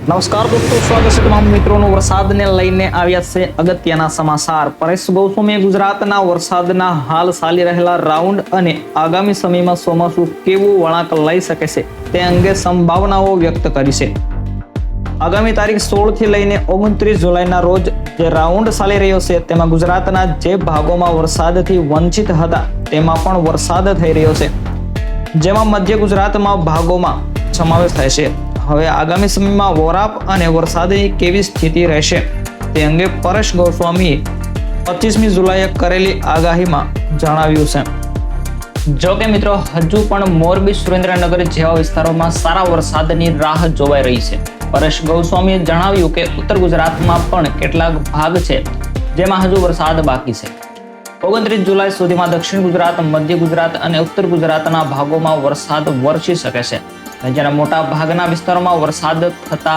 નમસ્કાર દોસ્તો, સ્વાગત છે તમામ મિત્રોનું વરસાદને લઈને આવ્યા છે અગત્યના સમાચાર। પરેશ ગોસ્વામીએ ગુજરાતના વરસાદના હાલ ચાલી રહેલા રાઉન્ડ અને આગામી સમયમાં ચોમાસું કેવું વળાંક લઈ શકે છે તે અંગે સંભાવનાઓ વ્યક્ત કરી છે। આગામી તારીખ 16 થી લઈને 29 જુલાઈના રોજ જે રાઉન્ડ ચાલી રહ્યો છે તેમાં ગુજરાતના જે ભાગોમાં વરસાદથી વંચિત હતા તેમાં પણ વરસાદ થઈ રહ્યો છે, જેમાં મધ્ય ગુજરાતમાં ભાગોમાં સમાવેશ થાય છે। હવે આગામી સમયમાં વરાપ અને વરસાદની કેવી સ્થિતિ રહેશે તે અંગે પરેશ ગોસ્વામીએ 25મી જુલાઈએ કરેલી આગાહીમાં જણાવ્યું છે। જો કે મિત્રો, હજુ પણ મોરબી, સુરેન્દ્રનગર જેવા વિસ્તારોમાં સારા વરસાદની રાહ જોવાઈ રહી છે। પરેશ ગોસ્વામીએ જણાવ્યું કે ઉત્તર ગુજરાતમાં પણ કેટલાક ભાગ છે જેમાં હજુ વરસાદ બાકી છે। 29 જુલાઈ સુધીમાં દક્ષિણ ગુજરાત, મધ્ય ગુજરાત અને ઉત્તર ગુજરાતના ભાગોમાં વરસાદ વરસી શકે છે। રાજ્યના મોટા ભાગના વિસ્તારોમાં વરસાદ થતા,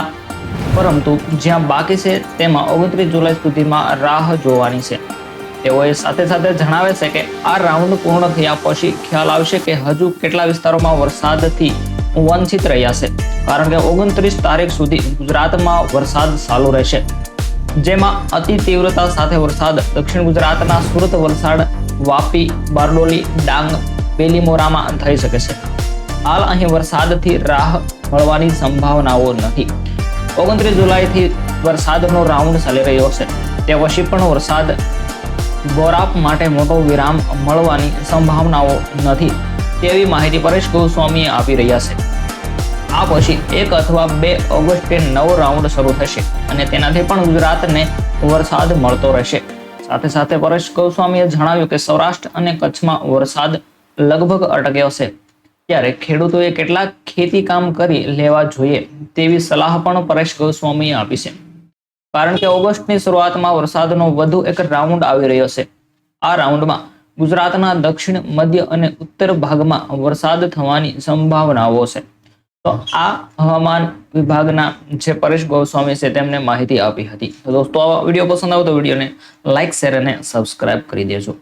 પરંતુ જ્યાં બાકી છે તેમાં 29 જુલાઈ સુધીમાં રાહ જોવાની છે। તેઓએ સાથે સાથે જણાવે છે કે આ રાઉન્ડ પૂર્ણ થયા પછી ખ્યાલ આવશે કે હજુ કેટલા વિસ્તારોમાં વરસાદથી વંચિત રહ્યા છે, કારણ કે 29 તારીખ સુધી ગુજરાતમાં વરસાદ ચાલુ રહેશે, જેમાં અતિ તીવ્રતા સાથે વરસાદ દક્ષિણ ગુજરાતના સુરત, વલસાડ, વાપી, બારડોલી, ડાંગ, બેલીમોરામાં થઈ શકે છે। હાલ અહીં વરસાદથી રાહ મળવાની સંભાવનાઓ નથી। 29 જુલાઈથી વરસાદનો રાઉન્ડ ચાલી રહ્યો છે, તે પછી પણ વરસાદ વરાપ માટે મોટો વિરામ મળવાની સંભાવનાઓ નથી તેવી માહિતી પરેશ ગોસ્વામીએ આપી રહ્યા છે। આ પછી 1 અથવા 2 ઓગસ્ટે નવો રાઉન્ડ શરૂ થશે અને તેનાથી પણ ગુજરાતને વરસાદ મળતો રહેશે। સાથે સાથે પરેશ ગોસ્વામીએ જણાવ્યું કે સૌરાષ્ટ્ર અને કચ્છમાં વરસાદ લગભગ અટક્યો છે, ત્યારે ખેડૂતોએ કેટલાક ખેતી કામ કરી લેવા જોઈએ તેવી સલાહ પણ પરેશ ગોસ્વામીએ આપી છે, કારણ કે ઓગસ્ટની શરૂઆતમાં વરસાદનો વધુ એક રાઉન્ડ આવી રહ્યો છે। આ રાઉન્ડમાં ગુજરાતના દક્ષિણ, મધ્ય અને ઉત્તર ભાગમાં વરસાદ થવાની સંભાવનાઓ છે। તો આ હવામાન વિભાગના જે પરેશ ગોસ્વામી છે તેમને માહિતી આપી હતી। તો દોસ્તો, આ વિડીયો પસંદ આવે તો વિડીયોને લાઈક, શેર અને સબસ્ક્રાઇબ કરી દેજો।